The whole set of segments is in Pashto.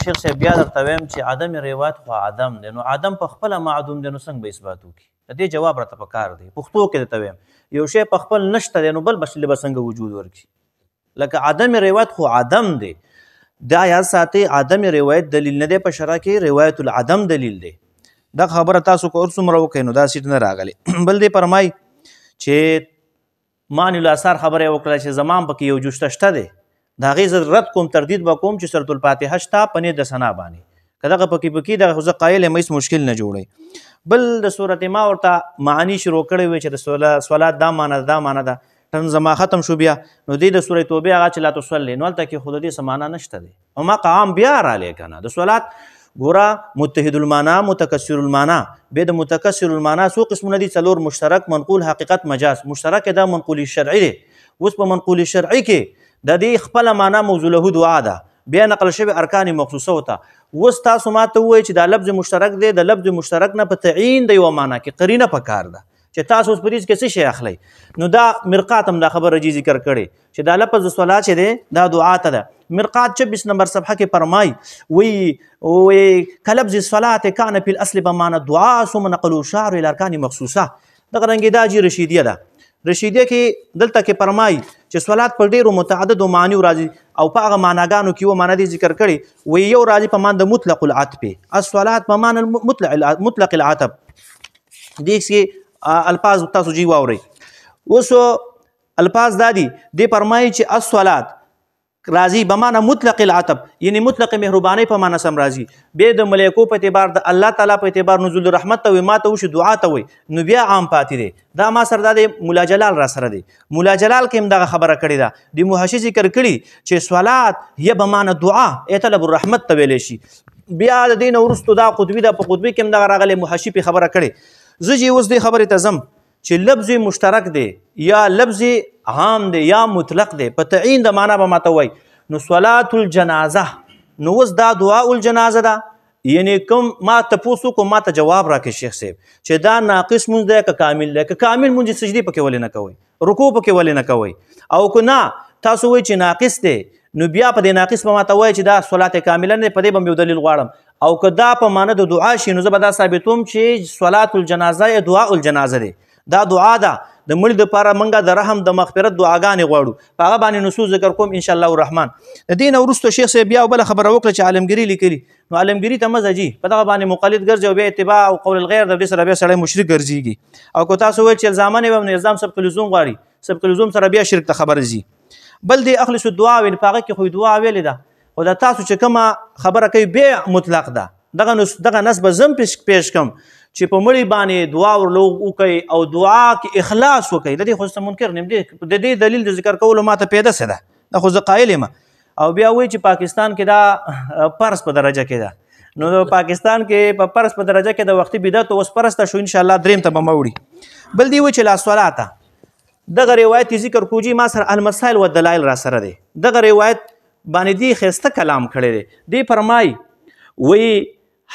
شیخ صاحب بیا درته وایم چې عدم روایت خو عدم دی، نو عدم په خپله معدوم دی، نو څنګه به اثبات وکړي؟ د دې جواب راته پکار دی. پښتو کې درته وایم یو شی په خپل نشته دی، نو بل بشلې به څنګه وجود ورکړي؟ لکه عدم روایت خو عدم دی، دا یاد ساتئ، عدم روایت دلیل نه دی په شرع کې، روایت العدم دلیل دی. دا خبره تاسو که څومره وکړئ نو دا سیټ نه راغلی. بل دې فرمایي چې معنی الاثار خبره یې وکړه چې زمان پکې یو جوشته شته دی، د هغې زه رد کوم، تردید به کوم چې سورة الفاتحه شته په نیت د ثنا باندې، که دغه پکې دغه خو زه قایل یم هېڅ مشکل نه جوړوي. بل د صورت ما ورته معانی شروع کړی وی چې د صلات دا معنی ده دا معنی ده، ټن زما ختم شو بیا نو دې د سورې توبې هغه چې لا تصلي نو هلته کې خو د دې څه معنی نشته دی. هماغه عام بیا رالی که نه د صلات ګوره متحد المعنی متکسر المعنی، بیا د متکسر المعنی څو قسمونه دي؟ څلور: مشترک، منقول، حقیقت، مجاز. مشترک دا منقول شرعي دی. اوس په منقول شرعي کې د دې خپله معنا موضوع له دعا ده، بیا نقل شوی ارکان مخصوصه وته. اوس تاسو ماته ووایئ چې دا لفظ مشترک دی، د لفظ مشترک نه په تعیین د یوه معنا کې قرینه پکار ده چې تاسو اوس په دې کې څه شی اخلئ. نو دا مرقات هم دا خبره جی ذکر کړې چې دا لفظ د صلات چې دی دا دعا ته ده. مرقات 26 نمبر صفحه کې فرمایي وی کلفظ الصلات کان فی الاصل بمعنى دعا ثم نقلوا شعر الى ارکان مخصوصه. دغه رنګې دا جی رشیدیه ده. رشیدیه کې دلته کې فرمایي چې صلات په ډېرو متعددو معنیو راځي او په هغه معناګانو کې یوه معنی دې ذکر کړې وی یو راځي په معنی د مطلق العطف، الصلات په معنی مطلق العطف. دې کې الفاظ تاسو جی واورئ. اوس الفاظ دا دي، دې فرمایي چې الصلات راځي په معنی مطلق العطف، یعنی مطلق مهربانۍ په معنی سم راځي. بیا د ملایکو په اعتبار د الله تعالی په اعتبار نزول رحمت ته وي، ما ته وشي دعا ته وي، نو بیا عام پاتې دی. دا ما سره دا د مولا جلال را سره دی. مولا جلال کې هم دغه خبره کړې ده، د محشي ذکر کړي چې صلات هي په معنی دعا ای طلب الرحمت ته ویلی شي. بیا د دې نه وروستو دا قطبي ده، په قطبي کې هم دغه راغلی محشي پې خبره کړې. زه چې اوس دې خبرې ته ځم چې لفظ مشترک دی یا لفظ عام دی یا مطلق دی، په تعیین د معنا به ماته وایي. نو صلات الجنازه، نو اوس دا دعا الجنازه ده، یعنی کوم ما تپوس وکړو ما ته جواب راکړي شیخ صاحب چې دا ناقص مونځ دی که کامل دی؟ که کامل مونځ سجدې پکې ولې نه کوئ، رکوع پکې ولې نه کوئ؟ او که نه تاسو وایئ چې ناقص دی نو بیا په دې ناقص به ماته وایي چې دا صلات کامله نه دی، په دې به م یو دلیل غواړم. او که دا په معنی د دعا شي نو زه به دا ثابتوم چې صلات الجنازه یا دعا الجنازه دی، دا دعا ده. د مړي دپاره موږ د رحم د مغفرت دعاګانې غواړو، په هغه باندې نصوص ذکر کوم انشاءالله الرحمن. د دې نه وروسته شیخ صاحب بیا بله خبره وکړه چې عالمګیري لیکلي، نو عالمګیري ته مه ځه، په دغه باندې مقلد ګرځي او بیا اتباع او قول الغیر د دې سره بیا سړی مشرک ګرځېږي. او که تاسو وایئ چې الزامن یې به الزام سبق لزوم غواړي، سبق لزوم سره بیا شرک ته خبره ځي. بل دې اخلص الدعا ویل، په هغه کې خو دعا ویلې ده، خو دا تاسو چې کومه خبره کوي بیا مطلق ده. دغه نس به زم پیش کم چې په مړي باندې دعا ورلو وکړئ او دعا کې اخلاص وکړئ. د دې خو منکر نیم دی، د دې دلیل د ذکر کولو ماته پیدا څه ده، دا خو زه قایل یم. او بیا وایي چې پاکستان کې دا فرض په درجه کې ده، نو پاکستان کې په فرض په درجه کې د وختي بدعت اوس پرسته شو، انشاءالله دریم ته به مه وړي. بل دی وایي چې لا صلاته، دغه روایت ذکر کوجي ما سره المسائل و دلایل را سره دی، دغه روایت باندې دی ښایسته کلام کړی دی. دی فرمایي وایي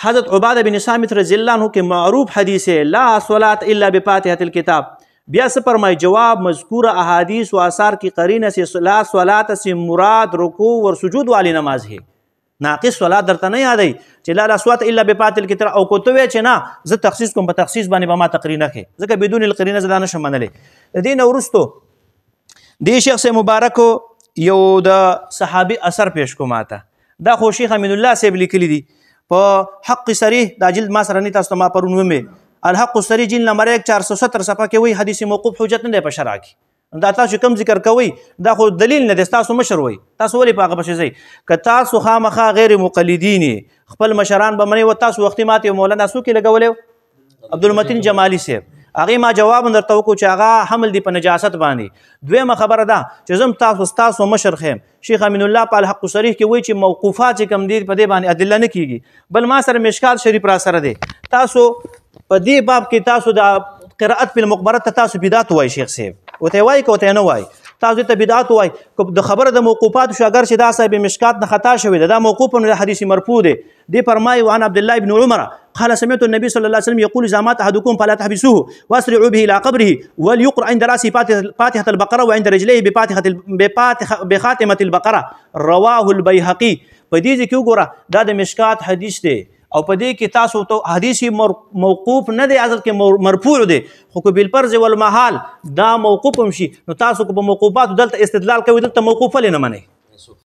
حضرت عباده بن صامت رضی الله عنه کې معروف حدیث ہے لا صلاة الا بفاتحة الکتاب. بیا سے فرمائی جواب مذکور احادیث و آثار کی قرینہ سے لا صلاة سے مراد رکوع و سجود والی نماز ہے. ناقص صلات درته نه یادوي چې لا صلاة الا بفاتحة الکتاب، او که ته وایې چې نه زه تخصیص کوم، په تخصیص باندې به ما تقرینه ښې، ځکه بدون القرینه زه دا نشم منلی. د دې نه وروستو دې شیخ صاحب مبارکو یو د صحابي اثر پیش کو ماته، دا خو شیخ امین الله صاحب لیکلی دي په حق صریح، دا جلد ما سره نه تاسو ته ما پرون ومې الحق صریح جلد نمبر 470 صفحه کې وایي حدیث موقوف حجت نه دی په شرع کې. دا تاسو کوم ذکر کوئ دا خو دلیل نه دی، تاسو مشر وایي، تاسو ولې په هغه پسې ځئ؟ که تاسو خامخا غیر مقلدین یې، خپل مشران به منئ، و تاسو وختي ماتې مولانا څوک یې لګولی؟ عبدالمتین جمالي صاحب. هغې ما جواب درته وکړو چې هغه حمل دی په نجاست باندې. دویمه خبره ده چې زم تاسو مشر خیم، شیخ امین الله په الحق صریح کې وایي چې موقوفات چې کوم دي په دې باندې ادله نه کیږي. بل ما سره مشکات شریف را سره دی، تاسو په دې باب کې تاسو د قرأت په المقبره ته تاسو بدعت وایي شیخ صاحب، ورته وایي که ورته نه وایي؟ تاسو ته بدعت وای د خبره د موقوفات شو اگر چې دا صاحب مشکات نه خطا شوی دا موقوف نه حدیث مرفوع دی فرمایي وعن عبد الله بن عمر قال سمعت النبي صلى الله عليه وسلم يقول اذا مات احدكم فلا تحبسوه واسرعوا به الى قبره وليقرأ عند راسه فاتحه البقره وعند رجليه بخاتمه البقره رواه البيهقي. په دې کې وګوره دا د مشکات حدیث دی او په دې کې تاسو ته حدیث موقوف نه دی اصل کې مرفوع دی خو کو بالفرض والمحال دا موقوف هم شي نو تاسو کو په موقوفات دلته استدلال کوي دلته موقوف نه منئ